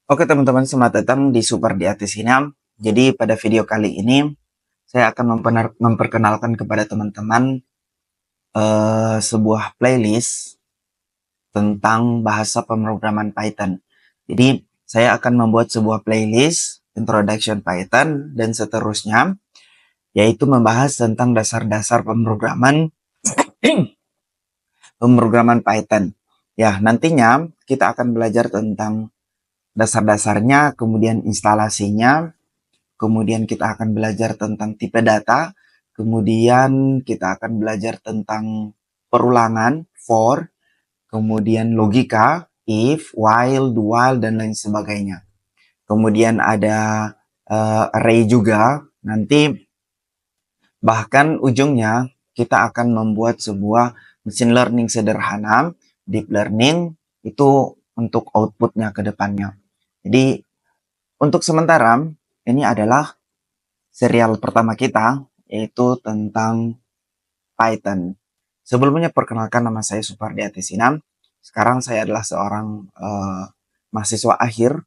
Oke teman-teman, selamat datang di Super di Atas Sinam. Jadi pada video kali ini saya akan memperkenalkan kepada teman-teman sebuah playlist tentang bahasa pemrograman Python. Jadi saya akan membuat sebuah playlist Introduction Python dan seterusnya, yaitu membahas tentang dasar-dasar pemrograman Python. Ya, nantinya kita akan belajar tentang dasar-dasarnya, kemudian instalasinya. Kemudian kita akan belajar tentang tipe data, kemudian kita akan belajar tentang perulangan, for, kemudian logika, if, while, do while, dan lain sebagainya. Kemudian ada array juga, nanti bahkan ujungnya kita akan membuat sebuah machine learning sederhana, deep learning, itu untuk outputnya ke depannya. Jadi untuk sementara, ini adalah serial pertama kita, yaitu tentang Python. Sebelumnya perkenalkan, nama saya Supardi Atisinam. Sekarang saya adalah seorang mahasiswa akhir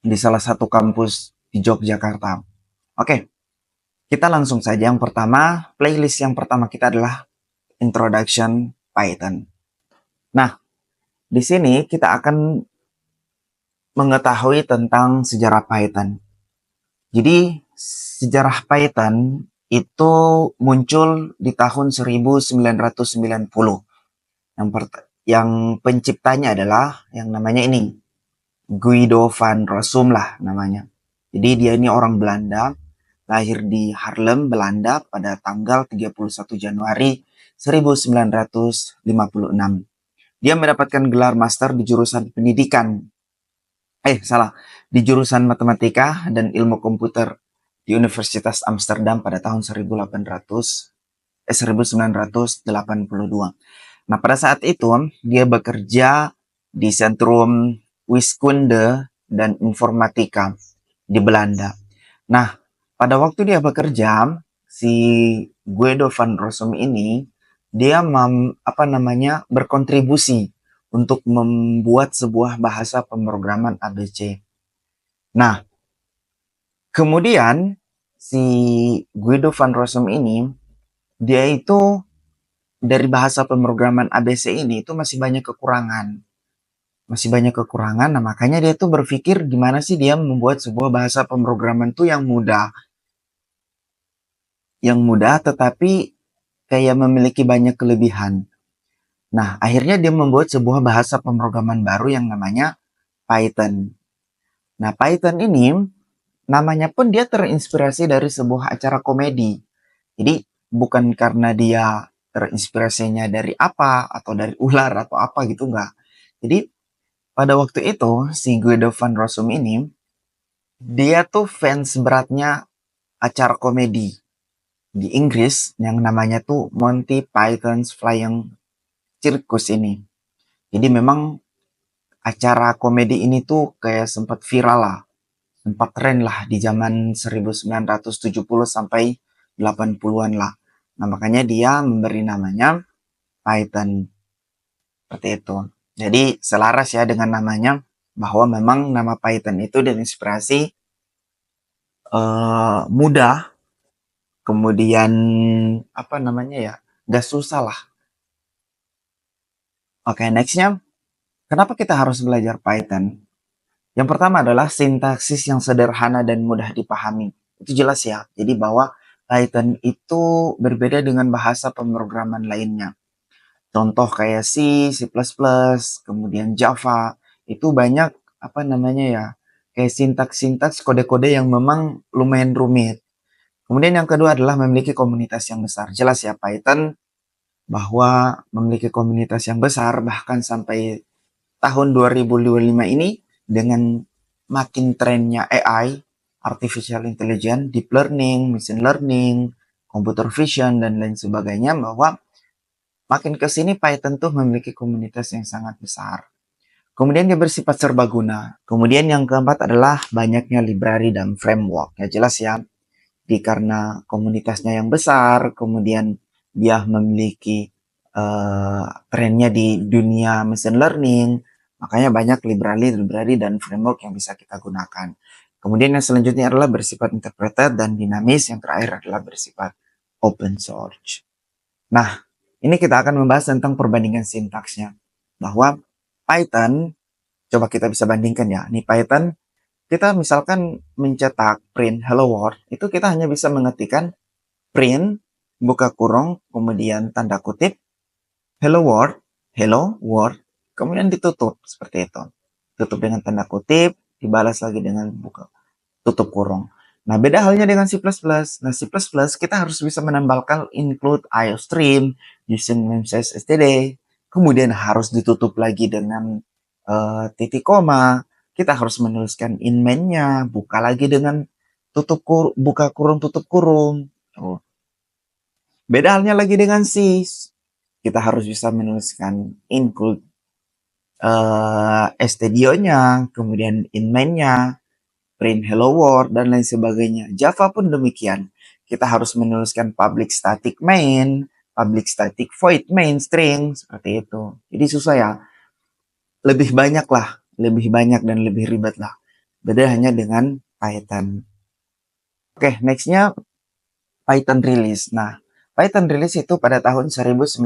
di salah satu kampus di Yogyakarta. Oke, kita langsung saja. Yang pertama, playlist yang pertama kita adalah Introduction Python. Nah, di sini kita akan mengetahui tentang sejarah Python. Jadi sejarah Python itu muncul di tahun 1990. Yang penciptanya adalah yang namanya ini, Guido van Rossum lah namanya. Jadi dia ini orang Belanda, lahir di Haarlem, Belanda pada tanggal 31 Januari 1956. Dia mendapatkan gelar master di jurusan di jurusan matematika dan ilmu komputer di Universitas Amsterdam pada tahun 1982. Nah, pada saat itu dia bekerja di Centrum Wiskunde dan Informatika di Belanda. Nah, pada waktu dia bekerja, si Guido van Rossum ini dia berkontribusi untuk membuat sebuah bahasa pemrograman ABC. Nah, kemudian si Guido van Rossum ini dia itu dari bahasa pemrograman ABC ini itu masih banyak kekurangan. Masih banyak kekurangan, nah makanya dia tuh berpikir gimana sih dia membuat sebuah bahasa pemrograman tuh yang mudah. Yang mudah tetapi kayak memiliki banyak kelebihan. Nah, akhirnya dia membuat sebuah bahasa pemrograman baru yang namanya Python. Nah, Python ini namanya pun dia terinspirasi dari sebuah acara komedi. Jadi bukan karena dia terinspirasinya dari apa atau dari ular atau apa gitu, enggak. Jadi pada waktu itu si Guido van Rossum ini dia tuh fans beratnya acara komedi di Inggris yang namanya tuh Monty Python's Flying Circus ini. Jadi memang acara komedi ini tuh kayak sempat viral lah, sempat tren lah di zaman 1970 sampai 80-an lah. Nah, makanya dia memberi namanya Python. Seperti itu. Jadi selaras ya dengan namanya, bahwa memang nama Python itu diinspirasi mudah, kemudian gak susah lah. Oke, nextnya, kenapa kita harus belajar Python? Yang pertama adalah sintaksis yang sederhana dan mudah dipahami. Itu jelas ya. Jadi bahwa Python itu berbeda dengan bahasa pemrograman lainnya. Contoh kayak C, C++, kemudian Java, itu banyak kayak sintaks-sintaks kode-kode yang memang lumayan rumit. Kemudian yang kedua adalah memiliki komunitas yang besar. Jelas ya, Python bahwa memiliki komunitas yang besar, bahkan sampai tahun 2025 ini dengan makin trennya AI, artificial intelligence, deep learning, machine learning, computer vision, dan lain sebagainya, bahwa makin ke sini Python tuh memiliki komunitas yang sangat besar. Kemudian dia bersifat serbaguna. Kemudian yang keempat adalah banyaknya library dan framework. Ya jelas ya, karena komunitasnya yang besar, kemudian dia memiliki trennya di dunia machine learning, Makanya banyak library dan framework yang bisa kita gunakan. Kemudian yang selanjutnya adalah bersifat interpreted dan dinamis. Yang terakhir adalah bersifat open source. Nah, ini kita akan membahas tentang perbandingan sintaksnya. Bahwa Python, coba kita bisa bandingkan ya. Ini Python, kita misalkan mencetak print hello world, itu kita hanya bisa mengetikkan print, buka kurung, kemudian tanda kutip, hello world, kemudian ditutup seperti itu. Tutup dengan tanda kutip, dibalas lagi dengan buka tutup kurung. Nah, beda halnya dengan C++. Nah, C++ kita harus bisa menambahkan include IOStream, using namespace std, kemudian harus ditutup lagi dengan titik koma. Kita harus menuliskan in main-nya, buka lagi dengan buka kurung tutup kurung. Beda halnya lagi dengan C. Kita harus bisa menuliskan include stdio-nya, kemudian in main-nya, print hello world, dan lain sebagainya. Java pun demikian. Kita harus menuliskan public static main, public static void main string, seperti itu. Jadi susah ya. Lebih banyak lah, lebih banyak dan lebih ribet lah. Beda hanya dengan Python. Oke, nextnya Python release. Nah, Python release itu pada tahun 1990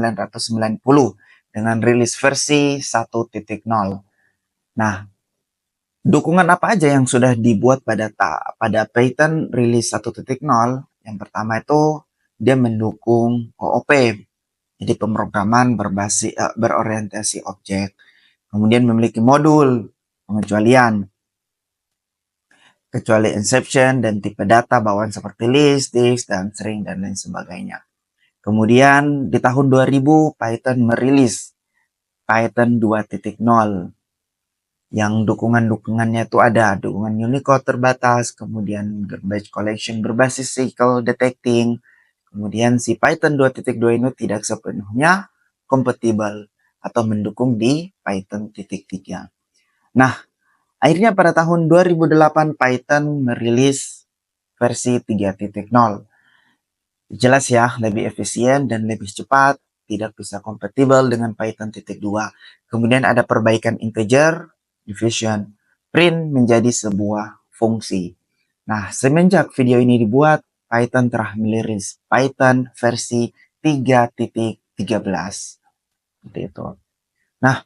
dengan rilis versi 1.0. Nah, dukungan apa aja yang sudah dibuat pada Python release 1.0? Yang pertama itu dia mendukung OOP, jadi pemrograman berorientasi objek. Kemudian memiliki modul pengecualian, kecuali exception dan tipe data bawaan seperti list, disk, dan string, dan lain sebagainya. Kemudian di tahun 2000 Python merilis Python 2.0 yang dukungannya itu ada dukungan Unicode terbatas, kemudian garbage collection berbasis SQL detecting, kemudian si Python 2.2 ini tidak sepenuhnya kompatibel atau mendukung di Python 3. Nah, akhirnya pada tahun 2008 Python merilis versi 3.0. Jelas ya, lebih efisien dan lebih cepat, tidak bisa kompatibel dengan Python 2. Kemudian ada perbaikan integer, division, print menjadi sebuah fungsi. Nah, semenjak video ini dibuat, Python telah merilis Python versi 3.13. Seperti itu. Nah,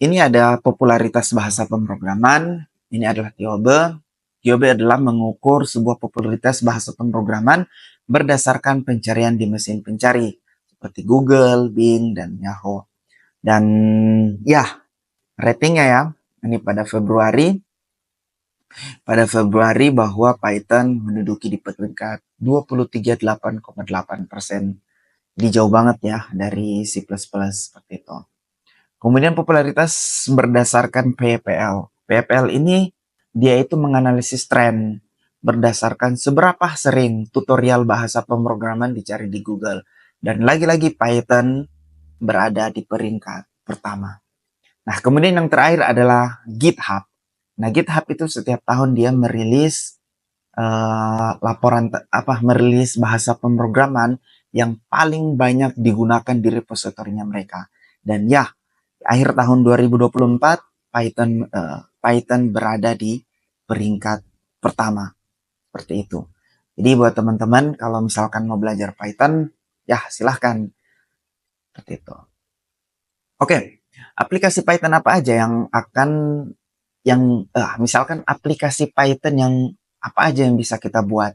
ini ada popularitas bahasa pemrograman. Ini adalah Tiobe. Tiobe adalah mengukur sebuah popularitas bahasa pemrograman berdasarkan pencarian di mesin pencari seperti Google, Bing, dan Yahoo. Dan ya, ratingnya ya, ini pada Februari bahwa Python menduduki di peringkat 23,8,8%. Jadi jauh banget ya dari C++ seperti itu. Kemudian popularitas berdasarkan PPL. PPL ini dia itu menganalisis tren berdasarkan seberapa sering tutorial bahasa pemrograman dicari di Google. Dan lagi-lagi Python berada di peringkat pertama. Nah, kemudian yang terakhir adalah GitHub. Nah, GitHub itu setiap tahun dia merilis merilis bahasa pemrograman yang paling banyak digunakan di repositorinya mereka. Dan ya, akhir tahun 2024 Python berada di peringkat pertama seperti itu. Jadi buat teman-teman kalau misalkan mau belajar Python, ya silahkan seperti itu. Oke, aplikasi Python apa aja misalkan aplikasi Python yang apa aja yang bisa kita buat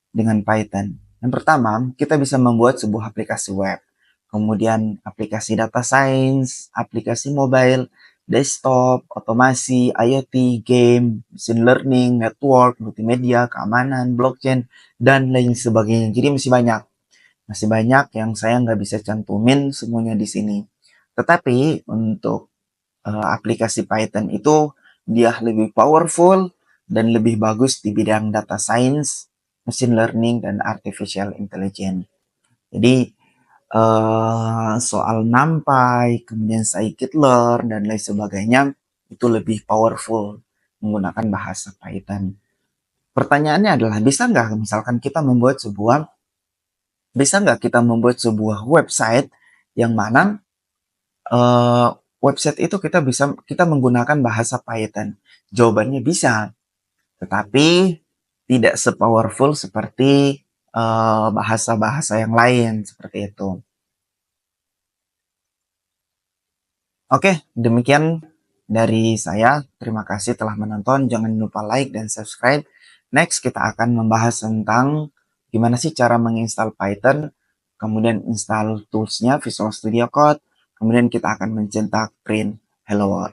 dengan Python? Yang pertama, kita bisa membuat sebuah aplikasi web. Kemudian aplikasi data science, aplikasi mobile, desktop, otomasi, IoT, game, machine learning, network, multimedia, keamanan, blockchain, dan lain sebagainya. Jadi masih banyak yang saya nggak bisa cantumin semuanya di sini. Tetapi untuk aplikasi Python itu dia lebih powerful dan lebih bagus di bidang data science, machine learning, dan artificial intelligence. Jadi soal NumPy, kemudian scikit-learn, dan lain sebagainya itu lebih powerful menggunakan bahasa Python. Pertanyaannya adalah bisa nggak kita membuat sebuah website yang mana website itu kita menggunakan bahasa Python? Jawabannya bisa, tetapi tidak se-powerful seperti bahasa-bahasa yang lain seperti itu. Oke, demikian dari saya. Terima kasih telah menonton. Jangan lupa like dan subscribe. Next, kita akan membahas tentang gimana sih cara menginstal Python, kemudian install tools-nya Visual Studio Code, kemudian kita akan mencetak print Hello World.